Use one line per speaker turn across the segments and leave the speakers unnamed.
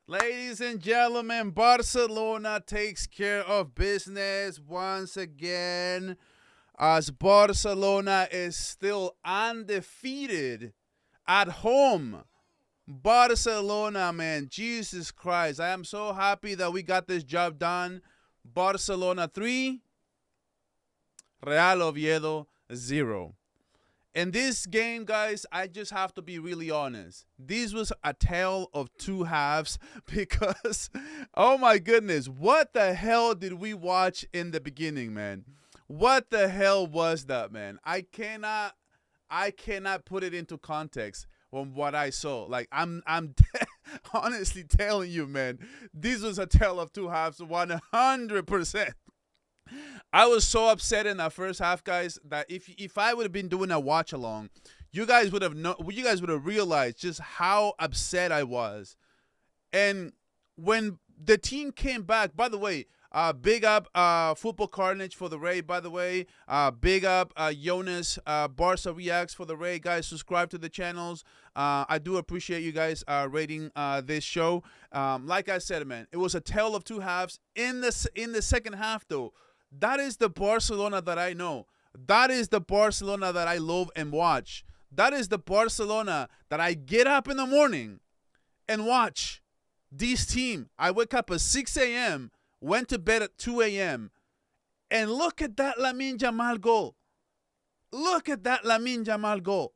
Ladies and gentlemen, Barcelona takes care of business once again as Barcelona is still undefeated at home. Barcelona, man, Jesus Christ. I am so happy that we got this job done. Barcelona 3, Real Oviedo 0. In this game, guys, I just have to be really honest. This was a tale of two halves because, oh my goodness, what the hell did we watch in the beginning, man? What the hell was that, man? I cannot put it into context from what I saw. Like I'm honestly telling you, man, this was a tale of two halves, 100%. I was so upset in that first half, guys, that if I would have been doing a watch along, you guys would have realized just how upset I was. And when the team came back, by the way, big up Football Carnage for the raid, by the way. Big up Jonas Barca Reacts for the raid. Guys, subscribe to the channels. I do appreciate you guys rating this show. Like I said, man, it was a tale of two halves. In the second half, though, that is the Barcelona that I know. That is the Barcelona that I love and watch. That is the Barcelona that I get up in the morning and watch. This team, I wake up at 6 a.m., went to bed at 2 a.m., and look at that Lamine Yamal goal. Look at that Lamine Yamal goal.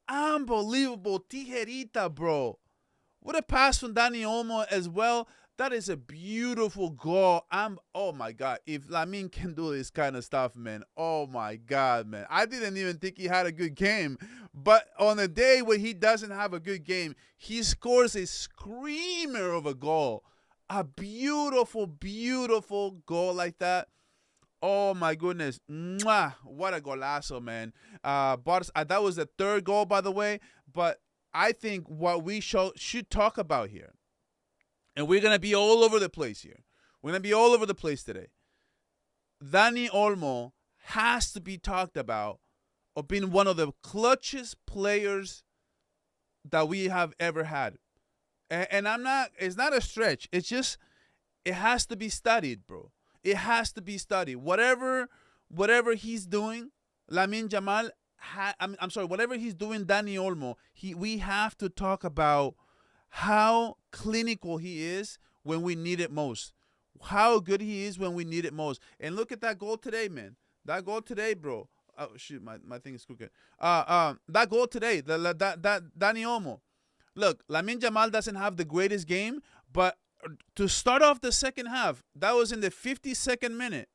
Unbelievable. Tijerita, bro. What a pass from Dani Olmo as well. That is a beautiful goal. Oh my God. If Lamine can do this kind of stuff, man. Oh my God, man. I didn't even think he had a good game. But on a day when he doesn't have a good game, he scores a screamer of a goal. A beautiful, beautiful goal like that. Oh my goodness. Mwah. What a golazo, man. That was the third goal, by the way. But I think what we should talk about here, and we're going to be all over the place here. We're going to be all over the place today. Dani Olmo has to be talked about of being one of the clutchest players that we have ever had. And it's not a stretch. It's just, it has to be studied, bro. It has to be studied. Whatever he's doing, Lamine Yamal, I'm sorry, whatever he's doing, Dani Olmo, we have to talk about how clinical he is when we need it most. How good he is when we need it most. And look at that goal today, man. That goal today, bro. Oh, shoot, my thing is crooked. That goal today, that Dani Olmo. Look, Lamine Yamal doesn't have the greatest game, but to start off the second half, that was in the 52nd minute.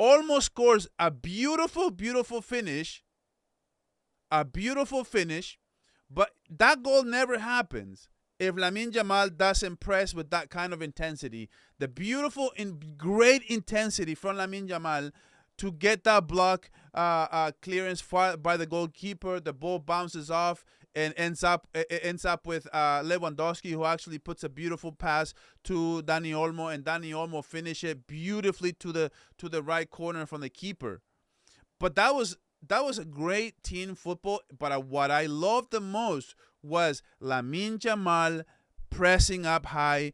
Olmo scores a beautiful, beautiful finish. A beautiful finish. But that goal never happens if Lamine Yamal doesn't press with that kind of intensity. The beautiful and great intensity from Lamine Yamal to get that block clearance by the goalkeeper. The ball bounces off and ends up with Lewandowski, who actually puts a beautiful pass to Dani Olmo, and Dani Olmo finish it beautifully to the right corner from the keeper. But that was a great team football. But what I loved the most was Lamine Yamal pressing up high.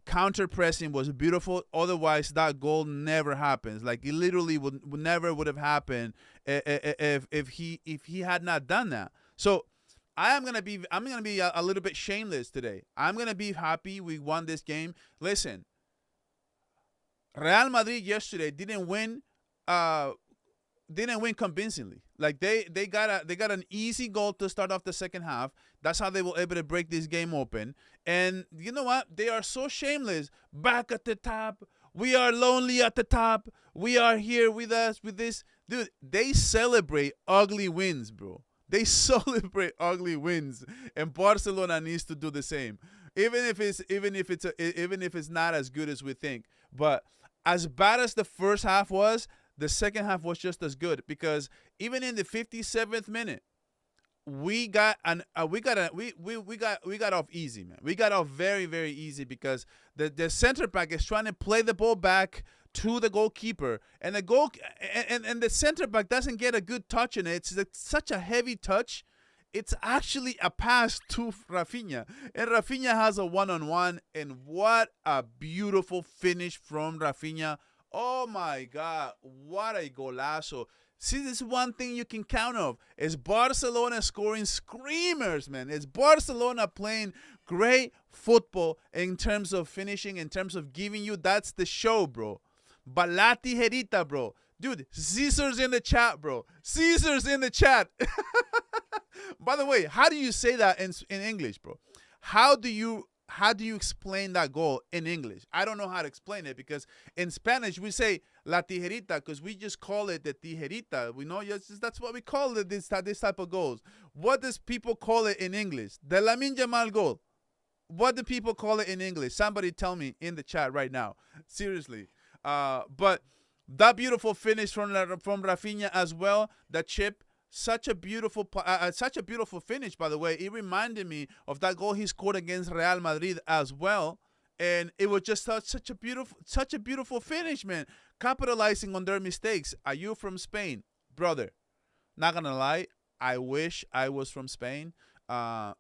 Counter pressing was beautiful. Otherwise, that goal never happens. Like, it literally never would have happened if he had not done that. So I'm gonna be a little bit shameless today. I'm gonna be happy we won this game. Listen, Real Madrid yesterday didn't win convincingly. Like they got an easy goal to start off the second half. That's how they were able to break this game open. And you know what? They are so shameless. Back at the top. We are lonely at the top. We are here with us with this. Dude, they celebrate ugly wins, bro. They celebrate ugly wins. And Barcelona needs to do the same. Even if it's not as good as we think. But as bad as the first half was, the second half was just as good, because even in the 57th minute, we got off easy, man. We got off very, very easy because the center back is trying to play the ball back to the goalkeeper, and the center back doesn't get a good touch in it. It's such a heavy touch. it's actually a pass to Rafinha. And Rafinha has a one-on-one. And what a beautiful finish from Rafinha. Oh, my God. What a golazo. See, this is one thing you can count on. It's Barcelona scoring screamers, man. It's Barcelona playing great football in terms of finishing, in terms of giving you. That's the show, bro. But La Tijerita, bro. Dude, Caesar's in the chat, bro. Caesar's in the chat. By the way, how do you say that in English, bro? How do you explain that goal in English? I don't know how to explain it, because in Spanish we say La Tijerita because we just call it the Tijerita. We know that's what we call it, this type of goals. What does people call it in English? The Lamine Yamal goal. What do people call it in English? Somebody tell me in the chat right now. Seriously. But that beautiful finish from Rafinha as well. The chip. Such a beautiful finish, by the way. It reminded me of that goal he scored against Real Madrid as well, and it was just such a beautiful finish, man. Capitalizing on their mistakes. Are you from Spain, brother? Not gonna lie, I wish I was from Spain. I'll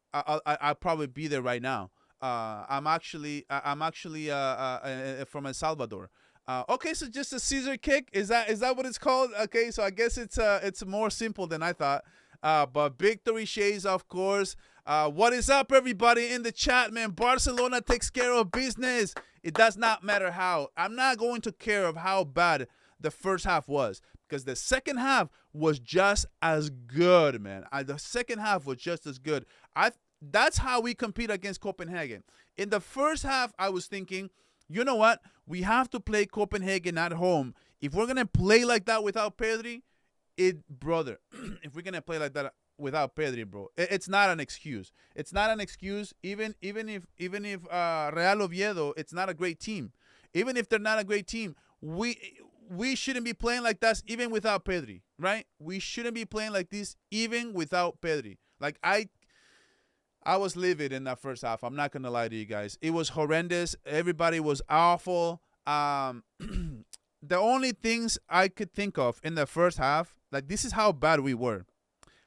probably be there right now. I'm actually from El Salvador. Okay, so just a Caesar kick. Is that what it's called? Okay, so I guess it's more simple than I thought. But victory shades, of course. What is up, everybody in the chat, man? Barcelona takes care of business. It does not matter how. I'm not going to care of how bad the first half was, because the second half was just as good, man. The second half was just as good. That's how we compete against Copenhagen. In the first half, I was thinking, you know what? We have to play Copenhagen at home. If we're going to play like that without Pedri, brother, if we're going to play like that without Pedri, bro, it's not an excuse. It's not an excuse, even if Real Oviedo, it's not a great team. Even if they're not a great team, we shouldn't be playing like that even without Pedri, right? We shouldn't be playing like this even without Pedri. Like, I was livid in that first half. I'm not going to lie to you guys. It was horrendous. Everybody was awful. The only things I could think of in the first half, like, this is how bad we were.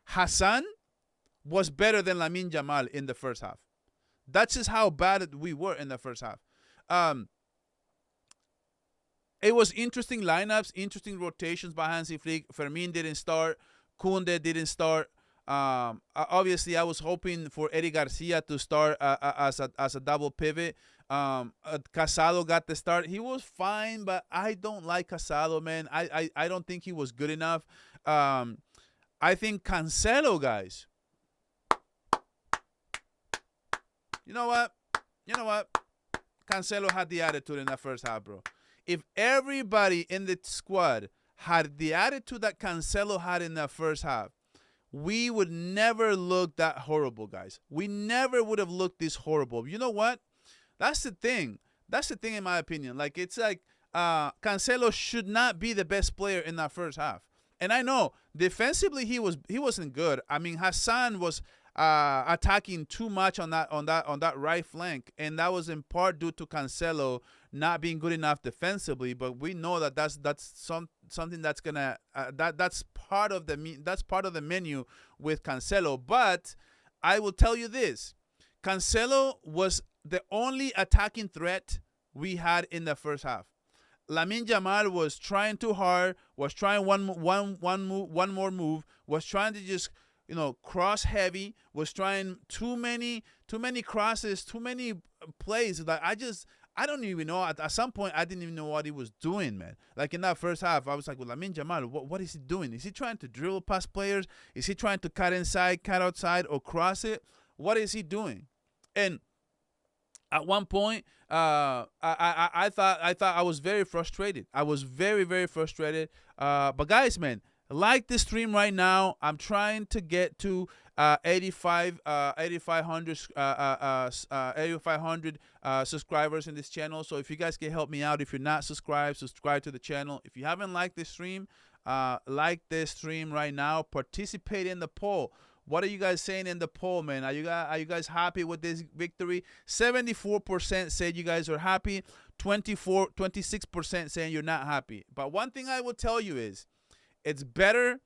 Hassan was better than Lamine Yamal in the first half. That's just how bad we were in the first half. It was interesting lineups, interesting rotations by Hansi Flick. Fermin didn't start. Koundé didn't start. Obviously, I was hoping for Eddie Garcia to start as a double pivot. Casado got the start. He was fine, but I don't like Casado, man. I don't think he was good enough. I think Cancelo, guys. You know what? Cancelo had the attitude in that first half, bro. If everybody in the squad had the attitude that Cancelo had in that first half, we would never look that horrible, guys. We never would have looked this horrible. You know what? That's the thing. That's the thing, in my opinion. Like, it's like Cancelo should not be the best player in that first half. And I know defensively he wasn't good. I mean, Hassan was attacking too much on that right flank, and that was in part due to Cancelo not being good enough defensively. But we know that that's something that's gonna that's part of the menu with Cancelo. But I will tell you this: Cancelo was the only attacking threat we had in the first half. Lamine Yamal was trying too hard, was trying one more move, was trying to just, cross heavy, was trying too many crosses, too many plays. Like, I don't even know. At some point, I didn't even know what he was doing, man. Like, in that first half, I was like, well, Lamine Yamal, what is he doing? Is he trying to dribble past players? Is he trying to cut inside, cut outside, or cross it? What is he doing? And at one point, I thought I was very frustrated. I was very, very frustrated. But guys, man, like this stream right now. I'm trying to get to 8,500 subscribers in this channel. So if you guys can help me out, if you're not subscribed, subscribe to the channel. If you haven't liked this stream, like this stream right now. Participate in the poll. What are you guys saying in the poll, man? Are you guys happy with this victory? 74% said you guys are happy. 26% saying you're not happy. But one thing I will tell you is, it's better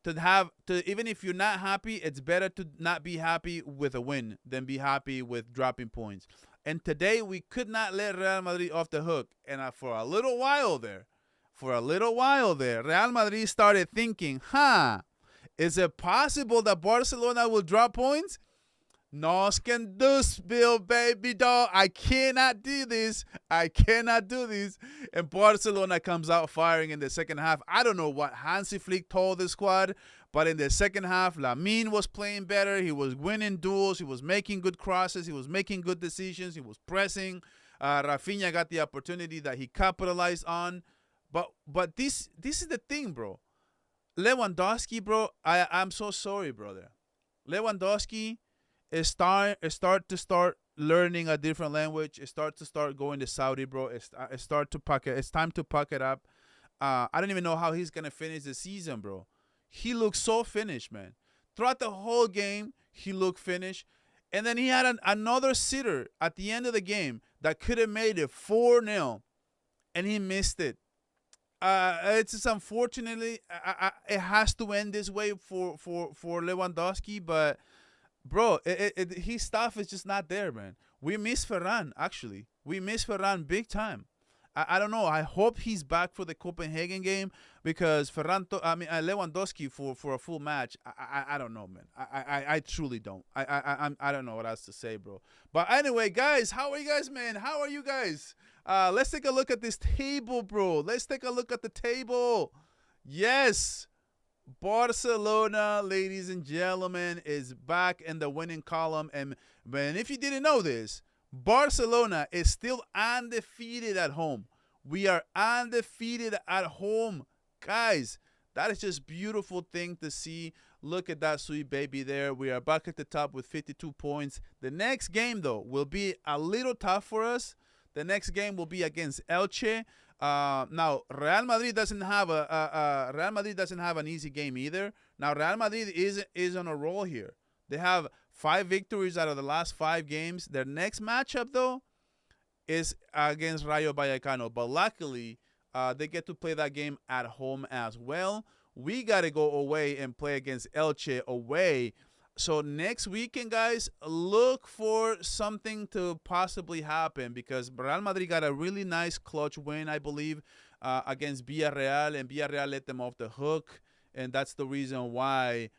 even if you're not happy, it's better to not be happy with a win than be happy with dropping points. And today we could not let Real Madrid off the hook. And for a little while there, Real Madrid started thinking, is it possible that Barcelona will drop points? Nos can do, Bill, baby doll. I cannot do this. And Barcelona comes out firing in the second half. I don't know what Hansi Flick told the squad, but in the second half, Lamine was playing better. He was winning duels. He was making good crosses. He was making good decisions. He was pressing. Rafinha got the opportunity that he capitalized on. But this is the thing, bro. Lewandowski, bro, I'm so sorry, brother. Lewandowski is start learning a different language. It start going to Saudi, bro. It's time to pack it up. I don't even know how he's gonna finish the season, bro. He looked so finished, man. Throughout the whole game, he looked finished. And then he had another sitter at the end of the game that could have made it 4-0, and he missed it. It's just unfortunately, it has to end this way for Lewandowski, but bro, his stuff is just not there, man. We miss Ferran, actually. We miss Ferran big time. I don't know. I hope he's back for the Copenhagen game because Lewandowski for a full match. I don't know, man. I truly don't. I don't know what else to say, bro. But anyway, guys, how are you guys, man? How are you guys? Let's take a look at this table, bro. Let's take a look at the table. Yes. Barcelona, ladies and gentlemen, is back in the winning column. And if you didn't know this, Barcelona is still undefeated at home. We are undefeated at home. Guys, that is just beautiful thing to see. Look at that sweet baby there. We are back at the top with 52 points. The next game, though, will be a little tough for us. The next game will be against Elche. Now Real Madrid doesn't have an easy game either. Now Real Madrid is on a roll here. They have 5 victories out of the last 5 games. Their next matchup though is against Rayo Vallecano, but luckily they get to play that game at home as well. We got to go away and play against Elche away. So next weekend, guys, look for something to possibly happen because Real Madrid got a really nice clutch win, I believe, against Villarreal, and Villarreal let them off the hook, and that's the reason why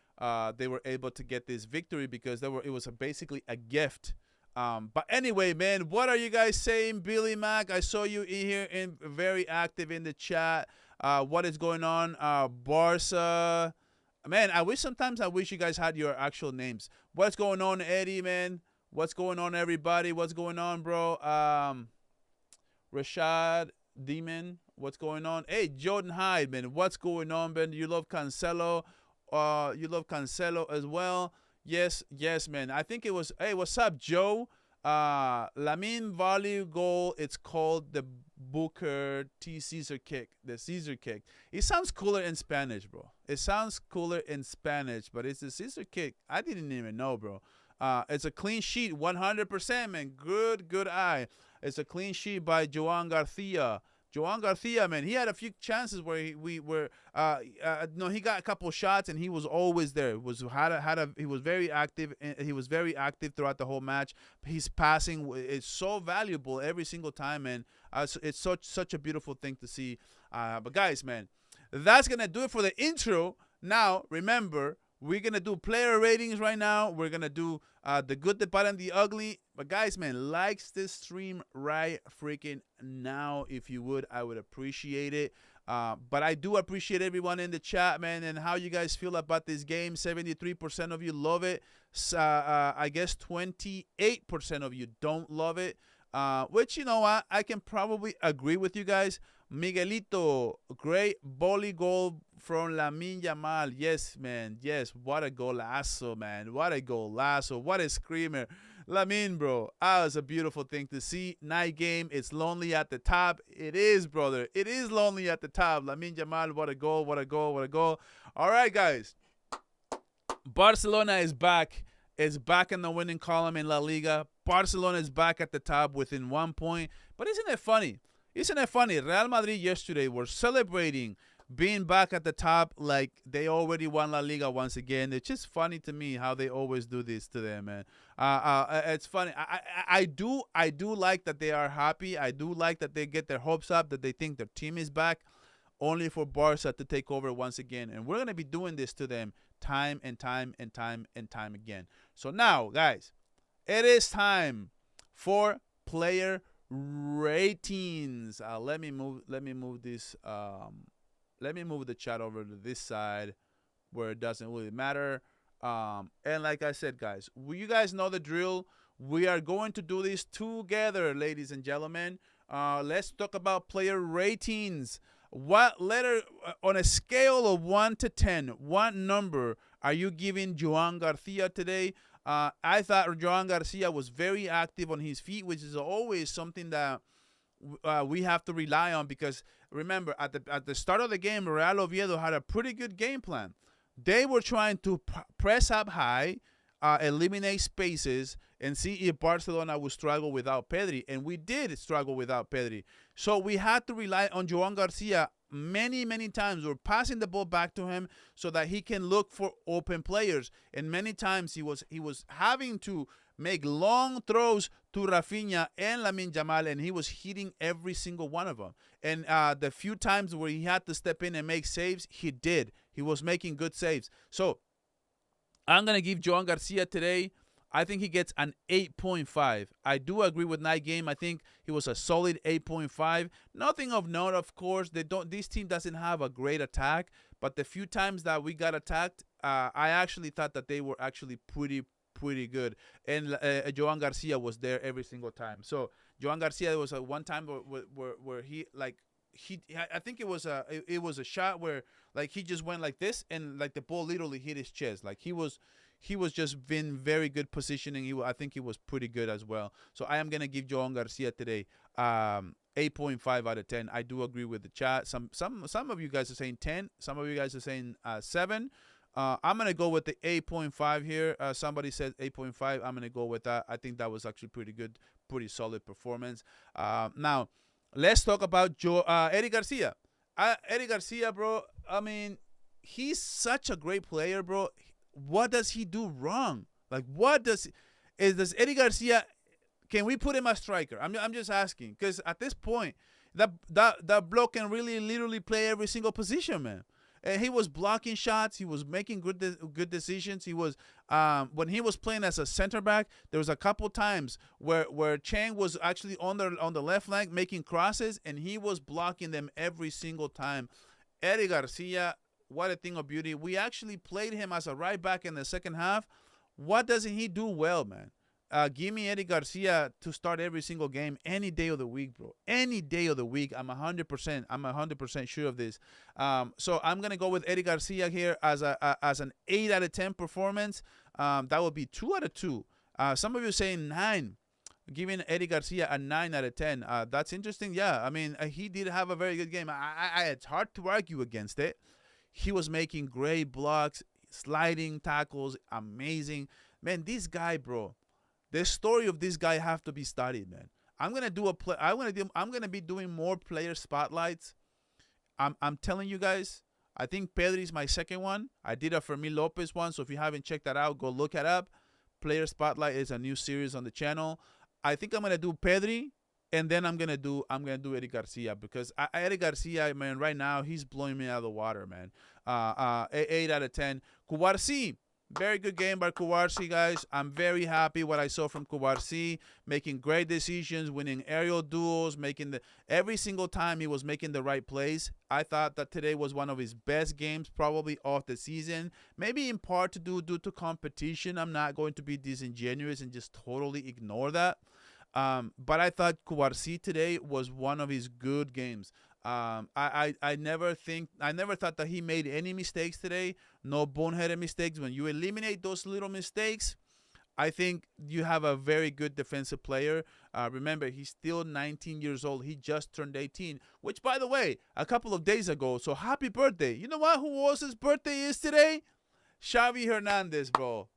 they were able to get this victory because it was basically a gift. But anyway, man, what are you guys saying, Billy Mac? I saw you in here and very active in the chat. What is going on, Barça? Man, I wish you guys had your actual names. What's going on, Eddie, man? What's going on, everybody? What's going on, bro? Rashad Demon, what's going on? Hey, Jordan Hyde, man. What's going on, man? You love Cancelo. You love Cancelo as well. Yes, man. I think it was, hey, what's up, Joe? Lamine volley goal. It's called the Booker T Caesar kick. The Caesar kick. It sounds cooler in Spanish, bro. It sounds cooler in Spanish, but it's a Caesar kick. I didn't even know, bro. It's a clean sheet, 100%, man. Good eye. It's a clean sheet by Joan Garcia. Joan Garcia, man, he had a few chances where he got a couple shots and he was always there. He was very active. He was very active throughout the whole match. His passing is so valuable every single time, and it's such a beautiful thing to see. But guys, man, that's gonna do it for the intro. Now, remember, we're gonna do player ratings right now. We're gonna do the good, the bad, and the ugly. But guys, man, likes this stream right freaking now. If you would, I would appreciate it. But I do appreciate everyone in the chat, man, and how you guys feel about this game. 73% of you love it. I guess 28% of you don't love it. Which, you know what, I can probably agree with you guys. Miguelito, great volley goal from Lamine Yamal. Yes, man. Yes, what a golazo, man. What a golazo. What a screamer. Lamine, bro. That was a beautiful thing to see. Night game. It's lonely at the top. It is, brother. It is lonely at the top. Lamine Yamal, what a goal, what a goal, what a goal. All right, guys. Barcelona is back. It's back in the winning column in La Liga. Barcelona is back at the top within 1 point. But isn't it funny? Isn't it funny? Real Madrid yesterday were celebrating being back at the top, like they already won La Liga once again. It's just funny to me how they always do this to them, man. It's funny. I do like that they are happy. I do like that they get their hopes up, that they think their team is back, only for Barca to take over once again. And we're gonna be doing this to them time and time and time and time again. So now, guys, it is time for player ratings. Let me move this. Let me move the chat over to this side where it doesn't really matter. And like I said, guys, you guys know the drill. We are going to do this together, ladies and gentlemen. Let's talk about player ratings. What letter on a scale of 1 to 10, what number are you giving Joan Garcia today? I thought Joan Garcia was very active on his feet, which is always something that we have to rely on, because remember at the start of the game, Real Oviedo had a pretty good game plan. They were trying to press up high, eliminate spaces, and see if Barcelona would struggle without Pedri, and we did struggle without Pedri. So we had to rely on Joan Garcia many times. We're passing the ball back to him so that he can look for open players, and many times he was having to make long throws to Rafinha and Lamine Yamal, and he was hitting every single one of them. And the few times where he had to step in and make saves, he did. He was making good saves. So I'm going to give Joan Garcia today, I think he gets an 8.5. I do agree with Night Game. I think he was a solid 8.5. Nothing of note, of course. This team doesn't have a great attack, but the few times that we got attacked, I actually thought that they were actually pretty good. And Joan Garcia was there every single time. So Joan Garcia, there was one time where he I think it was a shot where like he just went like this, and like the ball literally hit his chest. Like he was just been very good positioning. I think he was pretty good as well. So I am gonna give Joan Garcia today 8.5 out of 10. I do agree with the chat. Some of you guys are saying 10. Some of you guys are saying 7. I'm going to go with the 8.5 here. Somebody said 8.5. I'm going to go with that. I think that was actually pretty good, pretty solid performance. Now, let's talk about Eddie Garcia. Eddie Garcia, bro, I mean, he's such a great player, bro. What does he do wrong? Like, does Eddie Garcia, can we put him as striker? I'm just asking, because at this point, that bloke can really literally play every single position, man. And he was blocking shots. He was making good decisions. He was when he was playing as a center back, there was a couple times where Chang was actually on the left flank making crosses, and he was blocking them every single time. Eddie Garcia, what a thing of beauty. We actually played him as a right back in the second half. What doesn't he do well, man? Give me Eddie Garcia to start every single game, any day of the week, bro. Any day of the week. I'm 100% sure of this. So I'm gonna go with Eddie Garcia here as an 8 out of 10 performance. That would be 2 out of 2. Some of you saying 9, giving Eddie Garcia a 9 out of 10. That's interesting. Yeah, I mean he did have a very good game. It's hard to argue against it. He was making great blocks, sliding tackles, amazing. Man, this guy, bro. The story of this guy have to be studied, man. I'm gonna be doing more player spotlights. I'm telling you guys. I think Pedri's my second one. I did a Fermin Lopez one, so if you haven't checked that out, go look it up. Player Spotlight is a new series on the channel. I think I'm gonna do Pedri, and then I'm gonna do Eddie Garcia, because Eddie Garcia, man, right now he's blowing me out of the water, man. 8 out of 10. Cubarsí. Very good game by Cubarsí, guys. I'm very happy what I saw from Cubarsí, making great decisions, winning aerial duels, every single time he was making the right plays. I thought that today was one of his best games probably of the season, maybe in part due to competition. I'm not going to be disingenuous and just totally ignore that. But I thought Cubarsí today was one of his good games. I never thought that he made any mistakes today. No boneheaded mistakes. When you eliminate those little mistakes, I think you have a very good defensive player. Remember, he's still 19 years old. He just turned 18, which, by the way, a couple of days ago. So happy birthday. You know what? Who else's birthday is today? Xavi Hernandez, bro.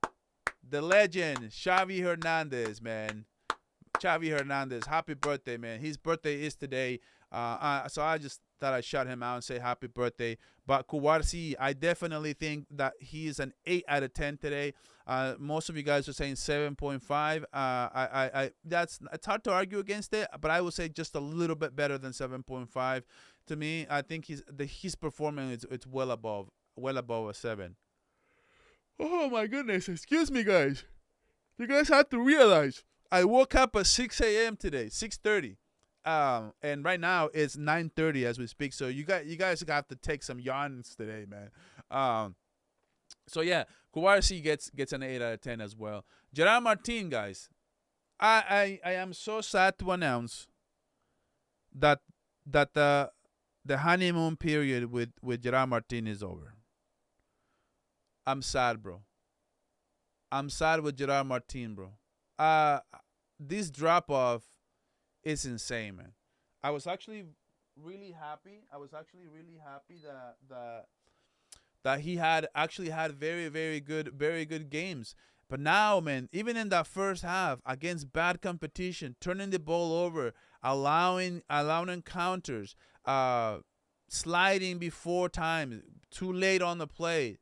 The legend, Xavi Hernandez, man. Xavi Hernandez, happy birthday, man. His birthday is today. So I just that I shout him out and say happy birthday. But Kuwarsi, I definitely think that he is an 8 out of 10 today. Most of you guys are saying 7.5. It's hard to argue against it, but I would say just a little bit better than 7.5. To me, I think his performance it's well above a 7. Oh my goodness, excuse me, guys. You guys have to realize I woke up at 6 a.m. today, 6:30. And right now it's 9:30 as we speak. So you guys have to take some yawns today, man. So yeah, Kuwarsi gets an 8 out of 10 as well. Gerard Martin, guys, I am so sad to announce that the honeymoon period with Gerard Martin is over. I'm sad, bro. I'm sad with Gerard Martin, bro. This drop off is insane, man. I was actually really happy. That he had very very good games. But now, man, even in that first half against bad competition, turning the ball over, allowing counters, sliding before time, too late on the play.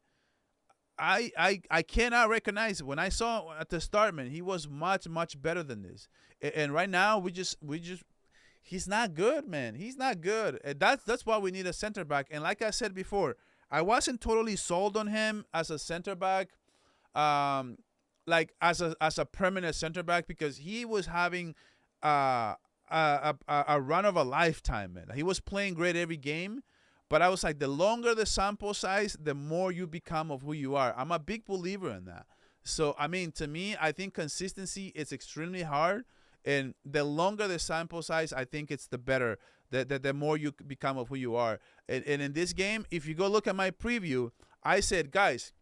I cannot recognize it. When I saw at the start, man, he was much better than this. And right now we just he's not good, man. He's not good. And that's why we need a center back. And like I said before, I wasn't totally sold on him as a center back, like as a permanent center back, because he was having a run of a lifetime, man. He was playing great every game. But I was like, the longer the sample size, the more you become of who you are. I'm a big believer in that. So, I mean, to me, I think consistency is extremely hard. And the longer the sample size, I think it's the better, the more you become of who you are. And in this game, if you go look at my preview, I said, guys,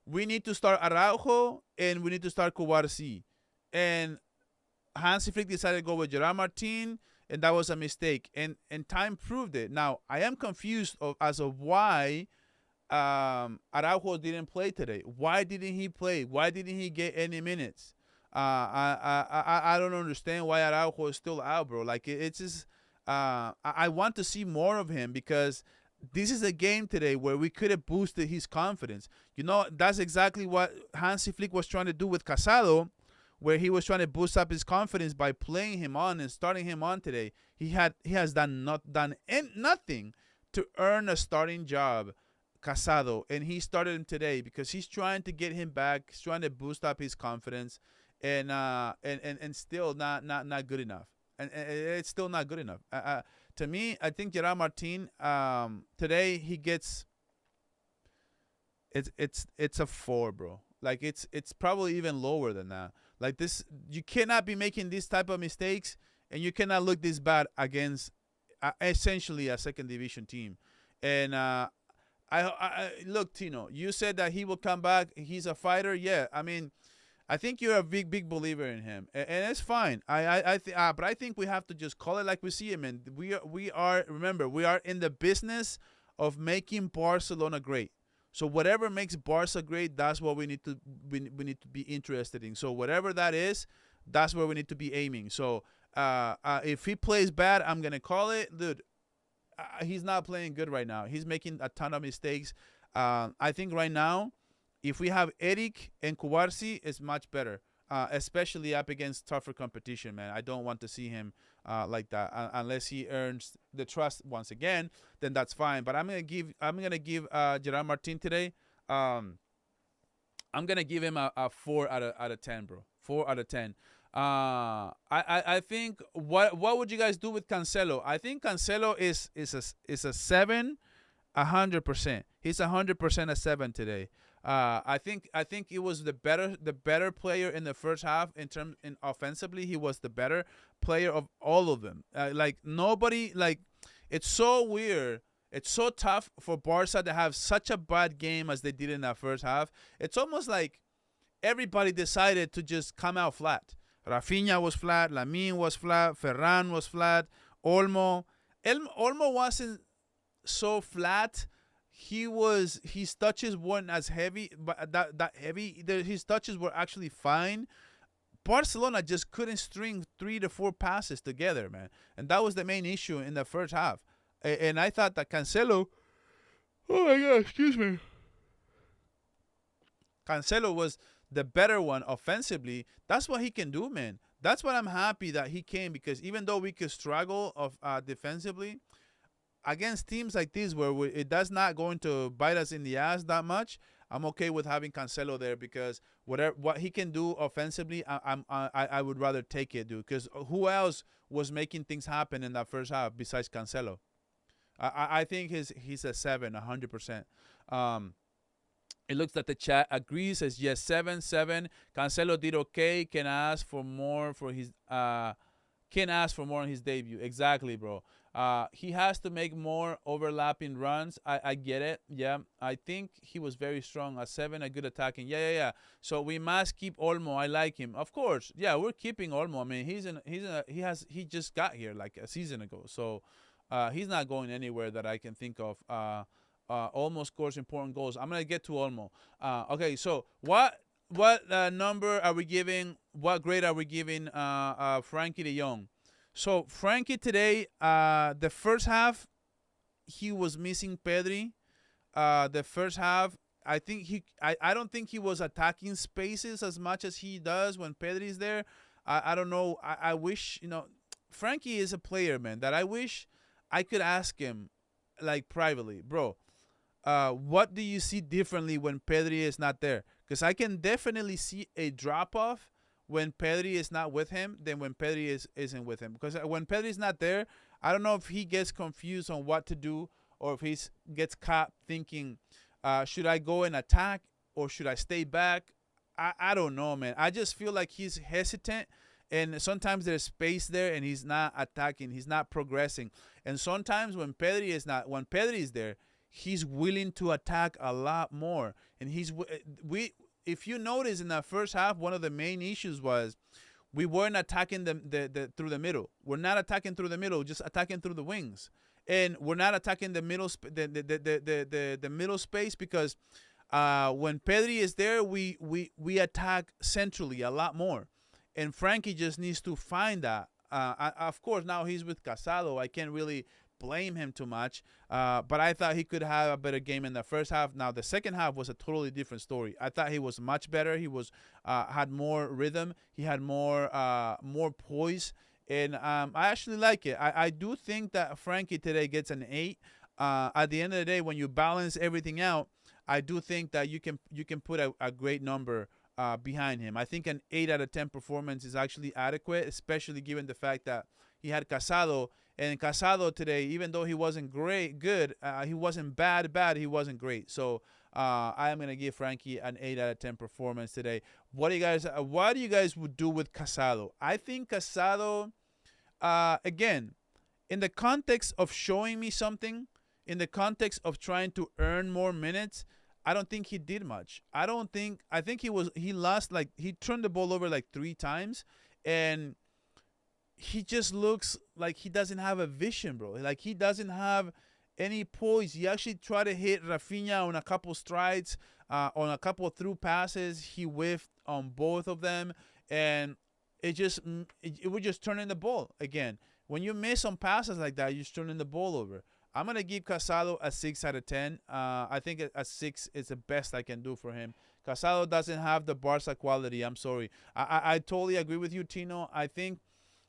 we need to start Araujo and we need to start Kuwarsi. And Hansi Flick decided to go with Gerard Martin, and that was a mistake. And time proved it. Now, I am confused as of why Araujo didn't play today. Why didn't he play? Why didn't he get any minutes? I don't understand why Araujo is still out, bro. Like, it's just I want to see more of him, because this is a game today where we could have boosted his confidence. You know, that's exactly what Hansi Flick was trying to do with Casado, where he was trying to boost up his confidence by playing him on and starting him on today. He has done nothing to earn a starting job, Casado, and he started him today because he's trying to get him back. He's trying to boost up his confidence, and still not good enough. And it's still not good enough. To me, I think Gerard Martin today he gets it's a 4, bro. Like it's probably even lower than that. Like this, you cannot be making these type of mistakes, and you cannot look this bad against essentially a second division team. And I look, Tino, you said that he will come back. He's a fighter. Yeah, I mean, I think you're a big believer in him, and it's fine. But I think we have to just call it like we see him. And we are remember, we are in the business of making Barcelona great. So whatever makes Barca great, that's what we need to be interested in. So whatever that is, that's where we need to be aiming. So if he plays bad, I'm gonna call it, dude. He's not playing good right now. He's making a ton of mistakes. I think right now, if we have Eric and Kuwarsi, it's much better, especially up against tougher competition, man. I don't want to see him like that unless he earns the trust once again. Then that's fine. But I'm gonna give Gerard Martin today. I'm gonna give him a 4 out of 10, bro. 4 out of 10. I think what would you guys do with Cancelo? I think Cancelo is a 7, 100%. He's 100% a 7 today. I think he was the better player in the first half in offensively. He was the better player of all of them. Like nobody, like, it's so weird. It's so tough for Barca to have such a bad game as they did in that first half. It's almost like everybody decided to just come out flat. Rafinha was flat. Lamine was flat. Ferran was flat. Olmo wasn't so flat. His touches weren't as heavy, but that heavy. His touches were actually fine. Barcelona just couldn't string 3 to 4 passes together, man, and that was the main issue in the first half. And I thought that Cancelo, oh my God, excuse me. Cancelo was the better one offensively. That's what he can do, man. That's what I'm happy that he came, because even though we could struggle of defensively against teams like this where it does not going to bite us in the ass that much, I'm okay with having Cancelo there, because what he can do offensively, I would rather take it, dude. Because who else was making things happen in that first half besides Cancelo? I think he's a 7, 100%. It looks like the chat agrees, says yes, 7. Cancelo did okay. Can ask for more for his can ask for more on his debut. Exactly, bro. He has to make more overlapping runs. I get it. Yeah, I think he was very strong. A 7, a good attacking. Yeah. So we must keep Olmo. I like him, of course. Yeah, we're keeping Olmo. I mean, he just got here like a season ago. So he's not going anywhere that I can think of. Olmo scores important goals. I'm gonna get to Olmo. Okay, so what number are we giving? What grade are we giving Frankie de Jong? So Frankie today, the first half, he was missing Pedri. The first half, I think I don't think he was attacking spaces as much as he does when Pedri's there. I don't know. I wish, Frankie is a player, man, that I wish I could ask him, like, privately, bro. What do you see differently when Pedri is not there? Because I can definitely see a drop-off when Pedri is not with him than when Pedri isn't with him. Because when Pedri is not there, I don't know if he gets confused on what to do, or if he gets caught thinking, should I go and attack or should I stay back? I don't know, man. I just feel like he's hesitant, and sometimes there's space there and he's not attacking. He's not progressing. And sometimes when Pedri is there, he's willing to attack a lot more. And if you notice in that first half, one of the main issues was we weren't attacking the through the middle. We're not attacking through the middle, just attacking through the wings. And we're not attacking the middle the middle space, because when Pedri is there, we attack centrally a lot more. And Frankie just needs to find that. Of course, now he's with Casado. I can't really blame him too much, but I thought he could have a better game in the first half. Now the second half was a totally different story. I thought he was much better. He was had more rhythm. He had more poise, and I actually like it. I do think that Frankie today gets an 8. At the end of the day, when you balance everything out, I do think that you can put a great number behind him. I think an 8 out of 10 performance is actually adequate, especially given the fact that he had Casado. And Casado today, even though he wasn't good, he wasn't bad, he wasn't great. So I am gonna give Frankie an 8 out of 10 performance today. What do you guys would do with Casado? I think Casado, again, in the context of showing me something, in the context of trying to earn more minutes, I don't think he did much. I think he lost, like, he turned the ball over like 3 times, and he just looks like he doesn't have a vision, bro. Like, he doesn't have any poise. He actually tried to hit Rafinha on a couple strides, on a couple of through passes. He whiffed on both of them, and it was just turning the ball again. When you miss on passes like that, you're just turning the ball over. I'm gonna give Casado a 6 out of 10. I think a 6 is the best I can do for him. Casado doesn't have the Barca quality. I'm sorry. I totally agree with you, Tino. I think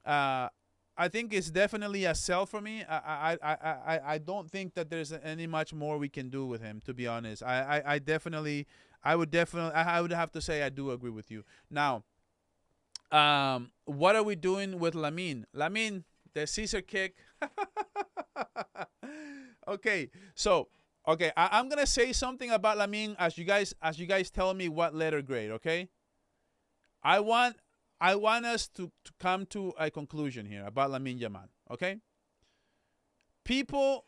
it's definitely a sell for me. I don't think that there's any much more we can do with him, to be honest. I would have to say I do agree with you. Now, what are we doing with Lamine? Lamine, the Caesar kick. Okay, so I'm gonna say something about Lamine as you guys tell me what letter grade. Okay, I want us to come to a conclusion here about Lamine Yamal, okay? People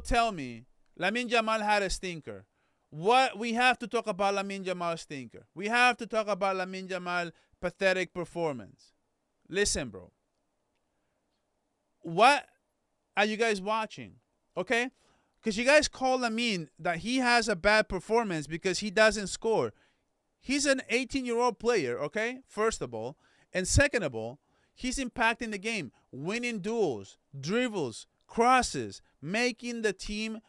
tell me Lamine Yamal had a stinker. What we have to talk about Lamine Yamal's stinker. We have to talk about Lamine Yamal's pathetic performance. Listen, bro. What are you guys watching? Okay? Because you guys call Lamine that he has a bad performance because he doesn't score. He's an 18-year-old player, okay, first of all. And second of all, he's impacting the game, winning duels, dribbles, crosses, making the team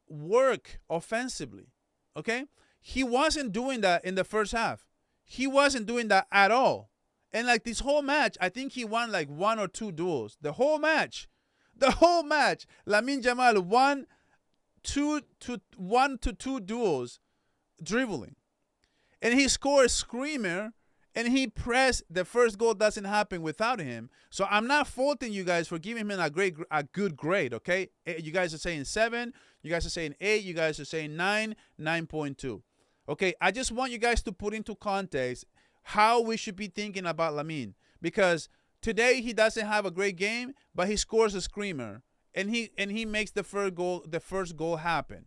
work offensively. Okay? He wasn't doing that in the first half. He wasn't doing that at all. And like this whole match, I think he won like 1 or 2 duels. The whole match. Lamine Yamal won 1 to 2 duels dribbling. And he scored a screamer, and he pressed. The first goal doesn't happen without him. So I'm not faulting you guys for giving him a good grade, okay? You guys are saying 7. You guys are saying 8. You guys are saying 9, 9.2. Okay, I just want you guys to put into context how we should be thinking about Lamine. Because today he doesn't have a great game, but he scores a screamer. And he makes the first goal happen.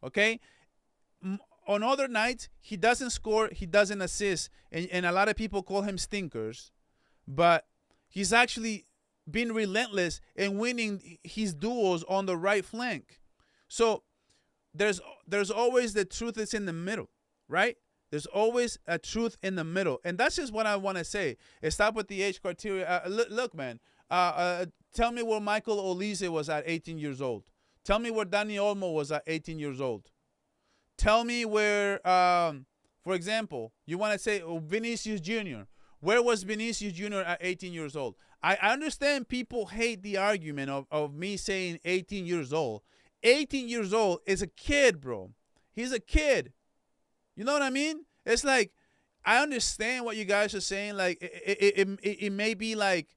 Okay? On other nights, he doesn't score, he doesn't assist, and a lot of people call him stinkers, but he's actually been relentless in winning his duels on the right flank. So there's always the truth is in the middle, right? There's always a truth in the middle, and that's just what I want to say. Stop with the age criteria. Look, man, tell me where Michael Olise was at 18 years old. Tell me where Dani Olmo was at 18 years old. Tell me where, for example, you want to say Vinicius Jr. Where was Vinicius Jr. at 18 years old? I understand people hate the argument of me saying 18 years old. 18 years old is a kid, bro. He's a kid. You know what I mean? It's like, I understand what you guys are saying. Like, it may be like,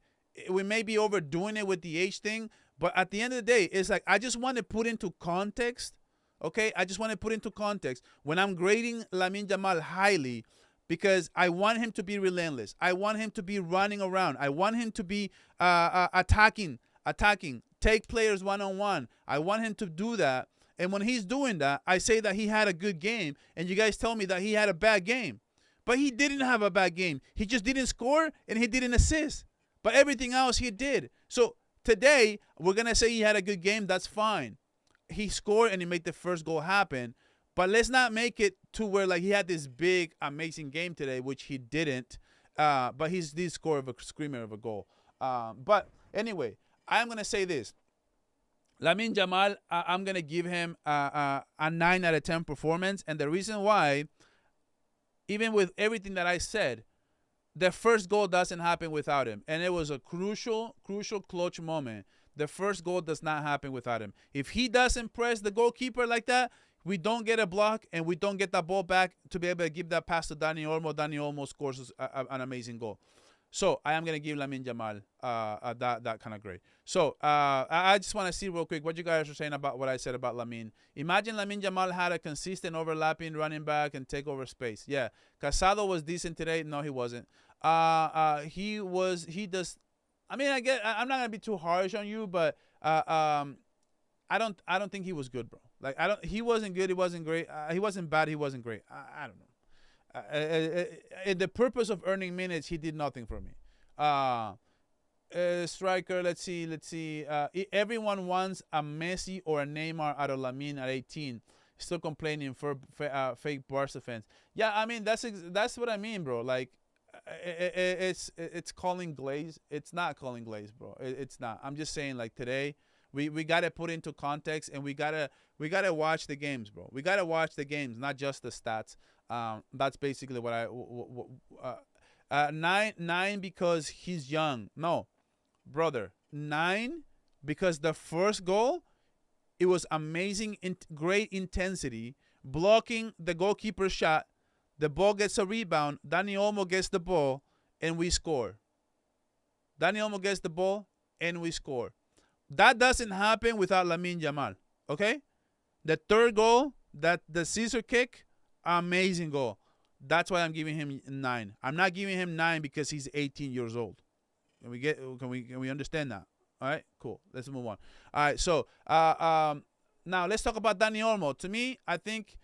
we may be overdoing it with the age thing. But at the end of the day, it's like, I just want to put into context. Okay, I just want to put into context when I'm grading Lamine Yamal highly, because I want him to be relentless. I want him to be running around. I want him to be attacking, take players one-on-one. I want him to do that. And when he's doing that, I say that he had a good game, and you guys tell me that he had a bad game. But he didn't have a bad game. He just didn't score, and he didn't assist. But everything else he did. So today, we're going to say he had a good game. That's fine. He scored and he made the first goal happen, but let's not make it to where like he had this big amazing game today, which he didn't. But he did score of a screamer of a goal. But anyway, I'm gonna say this: Lamine Yamal, I'm gonna give him a 9 out of 10 performance, and the reason why, even with everything that I said, the first goal doesn't happen without him, and it was a crucial clutch moment. The first goal does not happen without him. If he doesn't press the goalkeeper like that, we don't get a block and we don't get that ball back to be able to give that pass to Dani Olmo. Dani Olmo scores an amazing goal. So I am going to give Lamine Yamal that kind of grade. So I just want to see real quick what you guys are saying about what I said about Lamine. Imagine Lamine Yamal had a consistent overlapping running back and take over space. Yeah. Casado was decent today. No, he wasn't. He does. I mean, I'm not gonna be too harsh on you, but I don't think he was good, bro. Like he wasn't good. He wasn't great. He wasn't bad. He wasn't great. I don't know. In the purpose of earning minutes, he did nothing for me. Striker. Let's see. Everyone wants a Messi or a Neymar out of Lamine at 18. Still complaining for fake Barca fans. Yeah, I mean that's what I mean, bro. Like. It's calling glaze. It's not calling glaze, bro. It's not. I'm just saying, like today, we gotta put into context, and we gotta watch the games, bro. We gotta watch the games, not just the stats. That's basically what I 9 because he's young. No, brother, 9 because the first goal, it was amazing, great intensity, blocking the goalkeeper's shot. The ball gets a rebound. Dani Olmo gets the ball, and we score. Dani Olmo gets the ball, and we score. That doesn't happen without Lamine Yamal, okay? The third goal, the scissor kick, amazing goal. That's why I'm giving him 9. I'm not giving him 9 because he's 18 years old. Can we understand that? All right, cool. Let's move on. All right, so now let's talk about Dani Olmo. To me, I think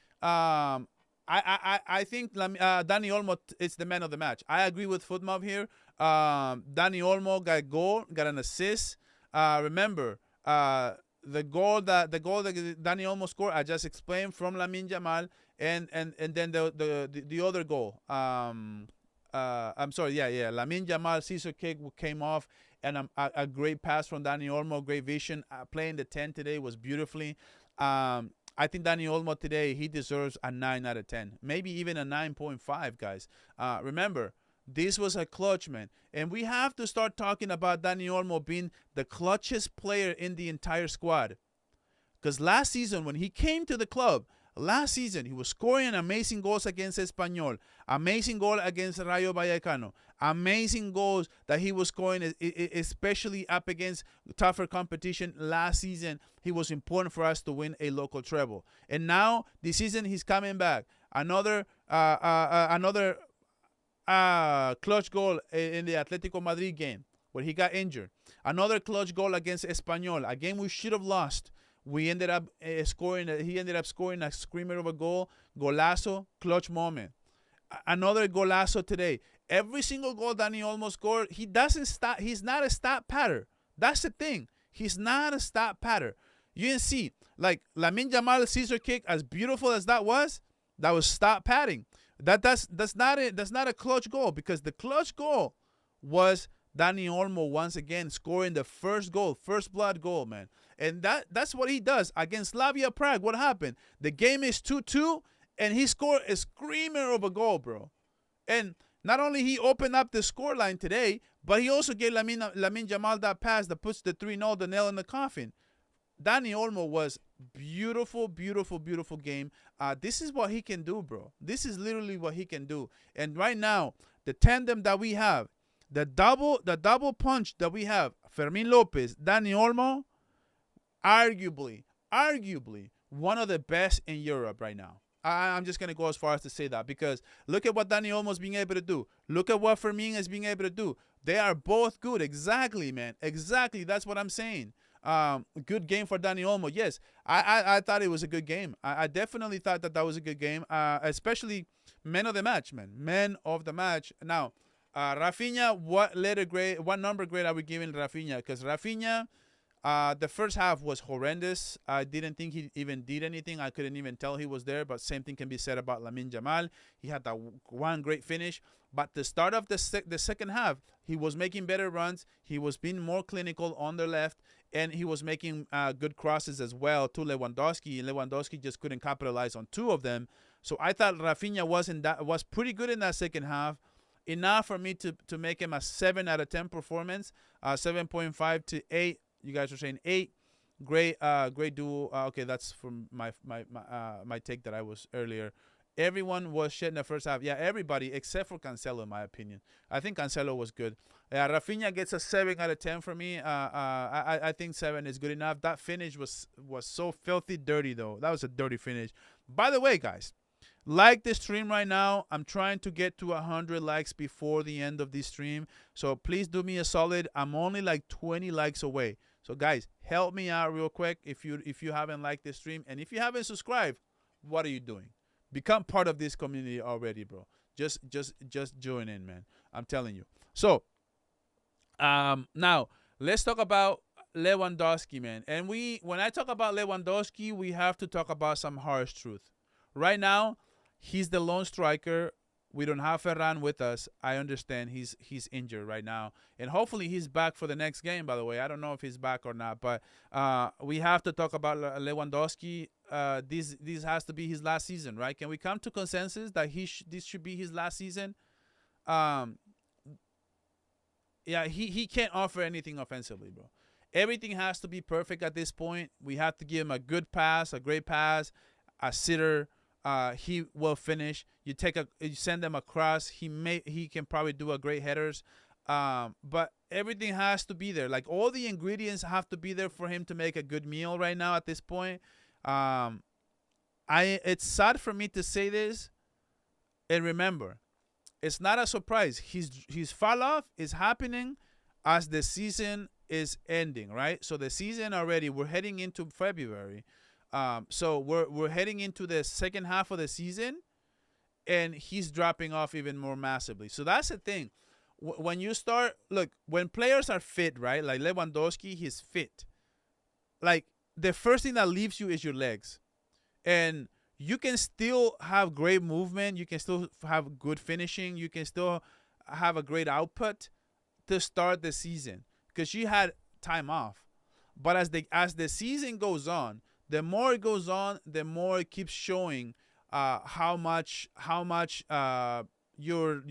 I think Dani Olmo is the man of the match. I agree with Footmob here. Dani Olmo got a goal, got an assist. Remember, the goal that Dani Olmo scored, I just explained, from Lamine Yamal, and then the other goal. I'm sorry, yeah. Lamine Yamal scissor kick came off. and a great pass from Dani Olmo, great vision. Playing the 10 today was beautifully. I think Dani Olmo today, he deserves a 9 out of 10, maybe even a 9.5, guys. Remember, this was a clutch, man. And we have to start talking about Dani Olmo being the clutchest player in the entire squad. Because last season, when he came to the club, last season, he was scoring amazing goals against Espanyol, amazing goal against Rayo Vallecano, amazing goals that he was scoring, especially up against tougher competition. Last season, he was important for us to win a local treble. And now, this season, he's coming back. Another clutch goal in the Atletico Madrid game where he got injured. Another clutch goal against Espanyol, a game we should have lost. We ended up scoring. He ended up scoring a screamer of a goal, golazo, clutch moment. Another golazo today. Every single goal Dani Olmo scored, he doesn't stop. He's not a stat patter. That's the thing. He's not a stat patter. You can see, like Lamine Yamal's scissor kick, as beautiful as that was stat padding. That's not it. That's not a clutch goal, because the clutch goal was Dani Olmo once again scoring the first goal, first blood goal, man. And that's what he does against Slavia Prague. What happened? The game is 2-2, and he scored a screamer of a goal, bro. And not only he opened up the scoreline today, but he also gave Lamine Yamal that pass that puts the 3-0, the nail in the coffin. Dani Olmo was beautiful, beautiful, beautiful game. This is what he can do, bro. This is literally what he can do. And right now, the tandem that we have, the double punch that we have, Fermin Lopez, Dani Olmo, arguably one of the best in Europe right now. I'm just going to go as far as to say that, because look at what Dani Olmo is being able to do. Look at what Fermin is being able to do. They are both good. Exactly, man. Exactly. That's what I'm saying. Good game for Dani Olmo. Yes, I thought it was a good game. I definitely thought that was a good game, especially men of the match, man. Men of the match. Now, Rafinha, what number grade are we giving Rafinha? Because Rafinha, the first half was horrendous. I didn't think he even did anything. I couldn't even tell he was there, but same thing can be said about Lamine Yamal. He had that one great finish. But the start of the second half, he was making better runs. He was being more clinical on the left, and he was making good crosses as well to Lewandowski. Lewandowski just couldn't capitalize on two of them. So I thought Rafinha was pretty good in that second half. Enough for me to make him a 7 out of 10 performance, 7.5 to 8. You guys are saying 8. Great duo. Okay, that's from my take that I was earlier. Everyone was shit in the first half. Yeah, everybody except for Cancelo, in my opinion. I think Cancelo was good. Rafinha gets a 7 out of 10 for me. I think 7 is good enough. That finish was so filthy dirty, though. That was a dirty finish. By the way, guys, like the stream right now. I'm trying to get to 100 likes before the end of this stream. So please do me a solid. I'm only like 20 likes away. So guys, help me out real quick if you haven't liked this stream. And if you haven't subscribed, what are you doing? Become part of this community already, bro. Just join in, man. I'm telling you. So now let's talk about Lewandowski, man. And when I talk about Lewandowski, we have to talk about some harsh truth. Right now, he's the lone striker. We don't have Ferran with us. I understand he's injured right now. And hopefully he's back for the next game, by the way. I don't know if he's back or not. But we have to talk about Lewandowski. This has to be his last season, right? Can we come to consensus that this should be his last season? Yeah, he can't offer anything offensively, bro. Everything has to be perfect at this point. We have to give him a good pass, a great pass, a sitter. He will finish. You send them across. He can probably do a great headers. But everything has to be there. Like all the ingredients have to be there for him to make a good meal right now at this point. It's sad for me to say this. And remember, it's not a surprise. His fall off is happening as the season is ending, right? So the season already, we're heading into February. So we're heading into the second half of the season, and he's dropping off even more massively. So that's the thing. When you start, look, when players are fit, right? Like Lewandowski, he's fit. Like the first thing that leaves you is your legs, and you can still have great movement. You can still have good finishing. You can still have a great output to start the season. because she had time off. But as the season goes on, the more it goes on, the more it keeps showing how much your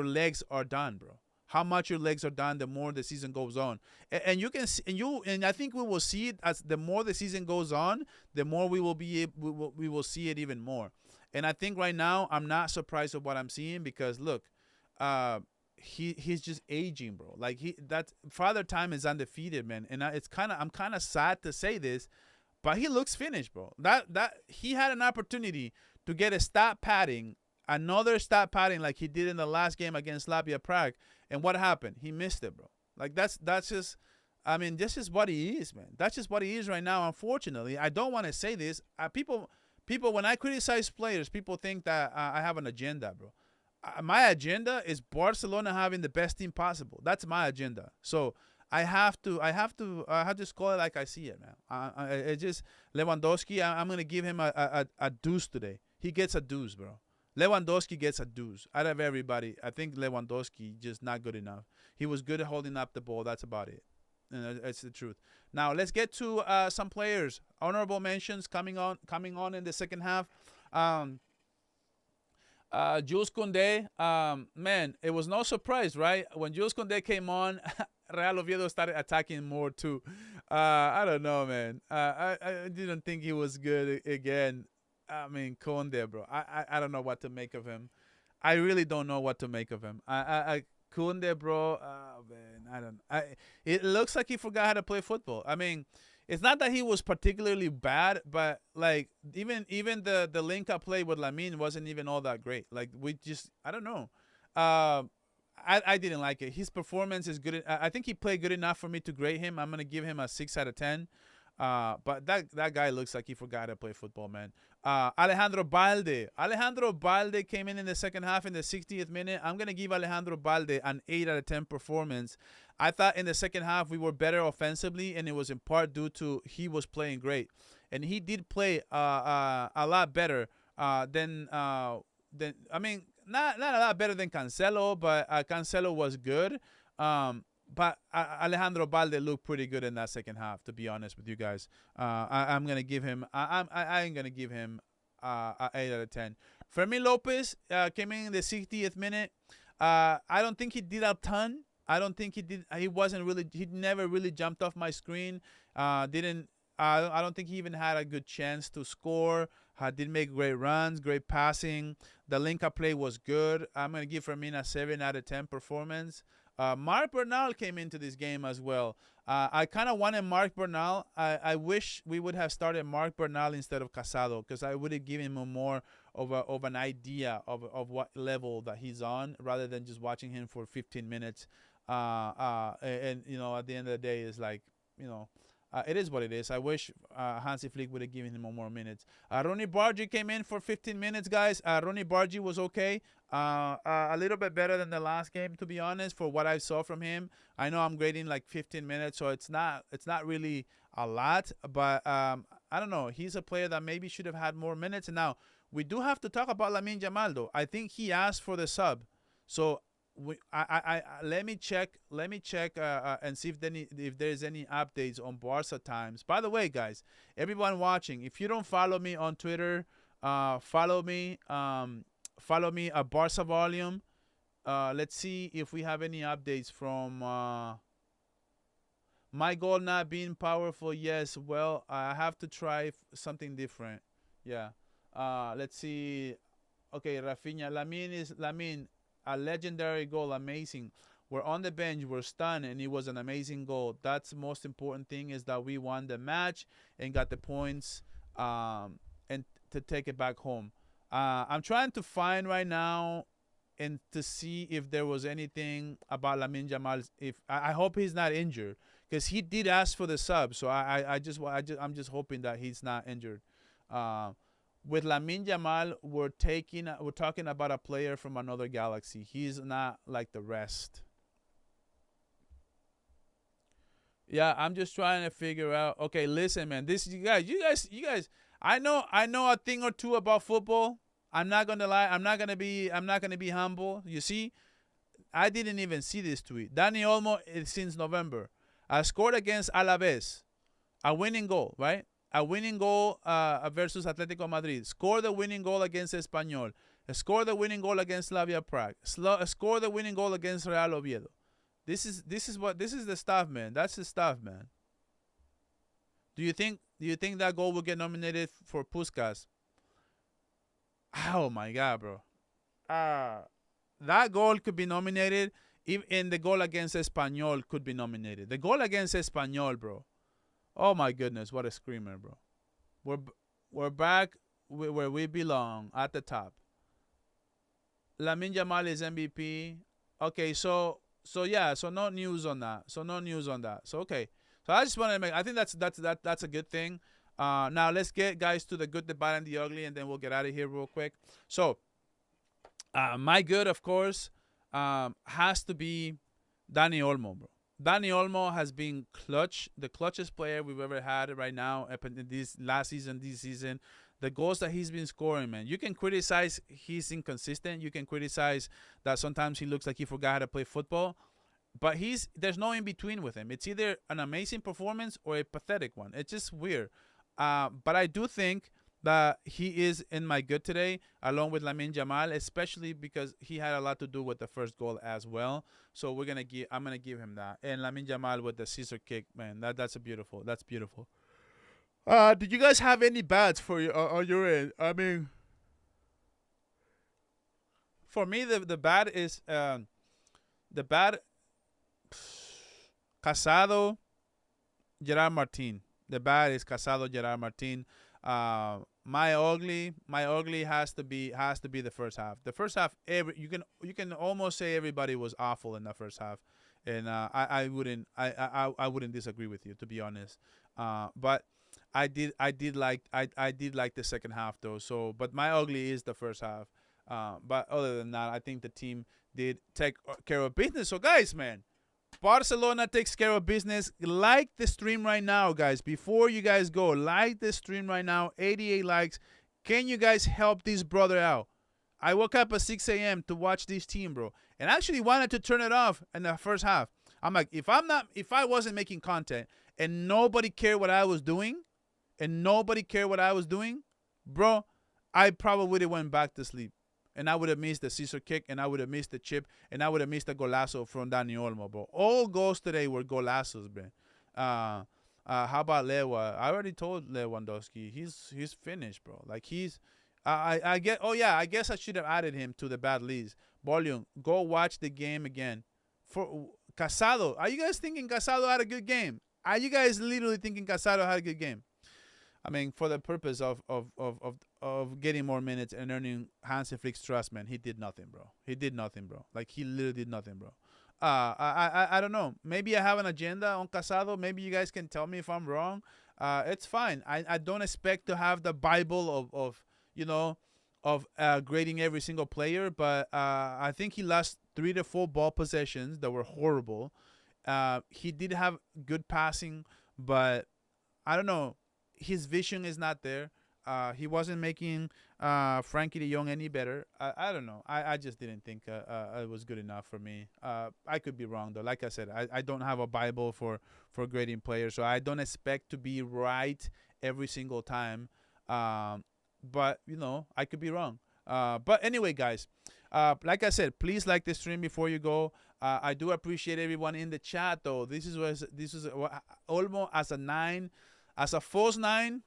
legs are done, bro. How much your legs are done the more the season goes on, and you can see, and I think we will see it as the more the season goes on, the more we will see it even more. And I think right now I'm not surprised of what I'm seeing because look, he's just aging, bro. Like that Father Time is undefeated, man. And I'm kind of sad to say this, but he looks finished, bro. That he had an opportunity to get another stat padding like he did in the last game against Slavia Prague, and what happened? He missed it, bro. Like that's just, I mean, this is what he is, man. That's just what he is right now. Unfortunately, I don't want to say this. People, when I criticize players, people think that I have an agenda, bro. My agenda is Barcelona having the best team possible. That's my agenda. So I have to call it like I see it, man. It just Lewandowski. I'm gonna give him a deuce today. He gets a deuce, bro. Lewandowski gets a deuce out of everybody. I think Lewandowski just not good enough. He was good at holding up the ball. That's about it. And that's the truth. Now let's get to some players. Honorable mentions coming on in the second half. Jules Koundé, man, it was no surprise, right? When Jules Koundé came on, Real Oviedo started attacking more too. I don't know, man. I didn't think he was good again. I mean, Koundé, bro. I don't know what to make of him. I really don't know what to make of him. Koundé, bro. Man, it looks like he forgot how to play football. I mean, it's not that he was particularly bad, but like even the link up play with Lamine wasn't even all that great. Like I don't know. I didn't like it. His performance is good. I think he played good enough for me to grade him. I'm gonna give him a 6 out of 10. But that guy looks like he forgot how to play football, man. Alejandro Balde came in the second half in the 60th minute. I'm going to give Alejandro Balde an 8 out of 10 performance. I thought in the second half we were better offensively, and it was in part due to he was playing great. And he did play a lot better than I mean, not a lot better than Cancelo, but Cancelo was good. But Alejandro Balde looked pretty good in that second half, to be honest with you guys. I'm gonna give him. I'm gonna give him a 8 out of 10. Fermin Lopez came in the 60th minute. I don't think he did a ton. I don't think he did. He wasn't really. He never really jumped off my screen. Didn't. I don't think he even had a good chance to score. Did make great runs, great passing. The link-up play was good. I'm gonna give Fermin a 7 out of 10 performance. Marc Bernal came into this game as well. I kind of wanted Marc Bernal. I wish we would have started Marc Bernal instead of Casado, because I would have given him more of an idea of what level that he's on, rather than just watching him for 15 minutes. And you know, at the end of the day, it's like, you know, it is what it is. I wish Hansi Flick would have given him more minutes. Ronny Bargi came in for 15 minutes, guys. Ronny Bargi was okay. A little bit better than the last game, to be honest, for what I saw from him. I know I'm grading like 15 minutes, so it's not really a lot. But I don't know. He's a player that maybe should have had more minutes. And now, we do have to talk about Lamine Yamal, though. I think he asked for the sub. So let me check and see if there's any updates on Barca times. By the way, guys, everyone watching, if you don't follow me on Twitter, follow me at Barca Volume. Let's see if we have any updates from my goal not being powerful. Yes, well, I have to try something different. Yeah. Let's see. Okay, Rafinha. Lamine. A legendary goal, amazing. We're on the bench, we're stunned, and it was an amazing goal. That's the most important thing, is that we won the match and got the points, and to take it back home. I'm trying to find right now and to see if there was anything about Lamine Yamal. I hope he's not injured, because he did ask for the sub. So I'm just hoping that he's not injured. With Lamine Yamal, we're talking about a player from another galaxy. He's not like the rest. Yeah, I'm just trying to figure out. Okay, listen, man. You guys. I know a thing or two about football. I'm not gonna lie. I'm not gonna be humble. You see, I didn't even see this tweet. Dani Olmo is since November. Scored against Alaves. A winning goal, right? A winning goal versus Atletico Madrid. Scored the winning goal against Espanyol. Scored the winning goal against Slavia Prague. Scored the winning goal against Real Oviedo. This is the stuff, man. That's the stuff, man. Do you think that goal will get nominated for Puskás? Oh my God, bro. That goal could be nominated. Even the goal against Espanyol could be nominated. The goal against Espanyol, bro. Oh my goodness, what a screamer, bro. We're back where we belong, at the top. Lamine Yamal is MVP. Okay, so yeah, so no news on that. So okay. So I just want to make. I think that's a good thing. Now let's get guys to the good, the bad, and the ugly, and then we'll get out of here real quick. So, my good, of course, has to be Dani Olmo, bro. Dani Olmo has been clutch, the clutchest player we've ever had right now. This season, the goals that he's been scoring, man. You can criticize he's inconsistent. You can criticize that sometimes he looks like he forgot how to play football. But there's no in between with him. It's either an amazing performance or a pathetic one. It's just weird. But I do think that he is in my good today, along with Lamine Yamal, especially because he had a lot to do with the first goal as well. So I'm gonna give him that. And Lamine Yamal with the scissor kick, man, that's beautiful. That's beautiful. Did you guys have any bads for you on your end? I mean, for me, the bad is the bad. Casado, Gerard Martin. The bad is Casado, Gerard Martin. My ugly has to be the first half. The first half, you can almost say everybody was awful in the first half, and I wouldn't disagree with you, to be honest. But I did like the second half though. So, but my ugly is the first half. But other than that, I think the team did take care of business. So guys, man, Barcelona takes care of business. Like the stream right now, guys. Before you guys go, like the stream right now. 88 likes. Can you guys help this brother out? I woke up at 6 a.m. to watch this team, bro, and actually wanted to turn it off in the first half. I'm like, if I wasn't making content and nobody cared what I was doing, bro, I probably would have went back to sleep. And I would have missed the scissor kick, and I would have missed the chip, and I would have missed the golazo from Dani Olmo, bro. All goals today were golazos, man. How about Lewa? I already told Lewandowski he's finished, bro. Like I guess I should have added him to the bad leads. Volume, go watch the game again. For Casado, are you guys thinking Casado had a good game? Are you guys literally thinking Casado had a good game? I mean, for the purpose of getting more minutes and earning Hansi Flick's trust, man, he did nothing, bro. Like, he literally did nothing, bro. I don't know. Maybe I have an agenda on Casado. Maybe you guys can tell me if I'm wrong. It's fine. I don't expect to have the Bible of grading every single player, but I think he lost 3 to 4 ball possessions that were horrible. He did have good passing, but I don't know. His vision is not there. He wasn't making Frankie de Jong any better. I don't know. I just didn't think it was good enough for me. I could be wrong, though. Like I said, I don't have a Bible for grading players, so I don't expect to be right every single time. But, I could be wrong. But anyway, guys, like I said, please like the stream before you go. I do appreciate everyone in the chat, though. This is Olmo as a 9. As a false 9,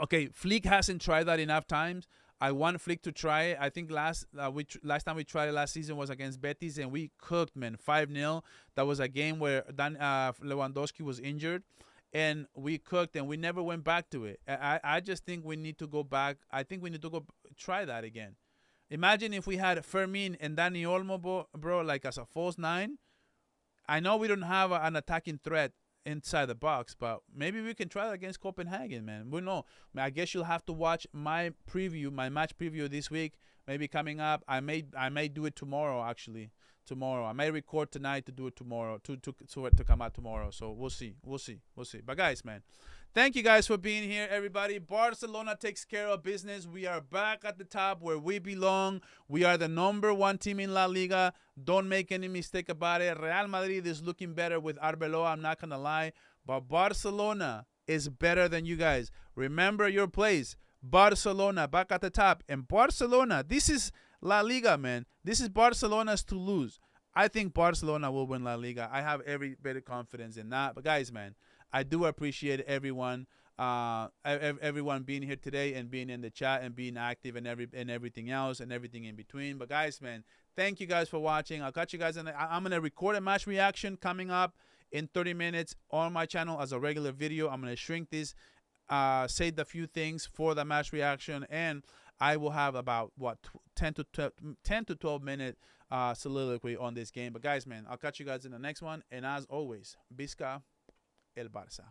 okay, Flick hasn't tried that enough times. I want Flick to try it. I think last time we tried it last season was against Betis, and we cooked, man, 5-0. That was a game where Lewandowski was injured, and we cooked, and we never went back to it. I just think we need to go back. I think we need to go try that again. Imagine if we had Fermin and Dani Olmo, bro, like as a false 9. I know we don't have an attacking threat inside the box, but maybe we can try that against Copenhagen, man. We know. I guess you'll have to watch my match preview this week. Maybe coming up. I may do it tomorrow. Actually, tomorrow I may record tonight to do it tomorrow to come out tomorrow. So we'll see. But guys, man, Thank you guys for being here, everybody. Barcelona takes care of business. We are back at the top where we belong. We are the #1 team in La Liga. Don't make any mistake about it. Real Madrid is looking better with Arbeloa, I'm not going to lie. But Barcelona is better than you guys. Remember your place. Barcelona back at the top. And Barcelona, this is La Liga, man. This is Barcelona's to lose. I think Barcelona will win La Liga. I have every bit of confidence in that. But guys, man, I do appreciate everyone, everyone being here today and being in the chat and being active and everything else and everything in between. But guys, man, thank you guys for watching. I'll catch you guys I'm gonna record a match reaction coming up in 30 minutes on my channel as a regular video. I'm gonna shrink this, say the few things for the match reaction, and I will have about 10 to 12 minute soliloquy on this game. But guys, man, I'll catch you guys in the next one. And as always, Visca el Barça.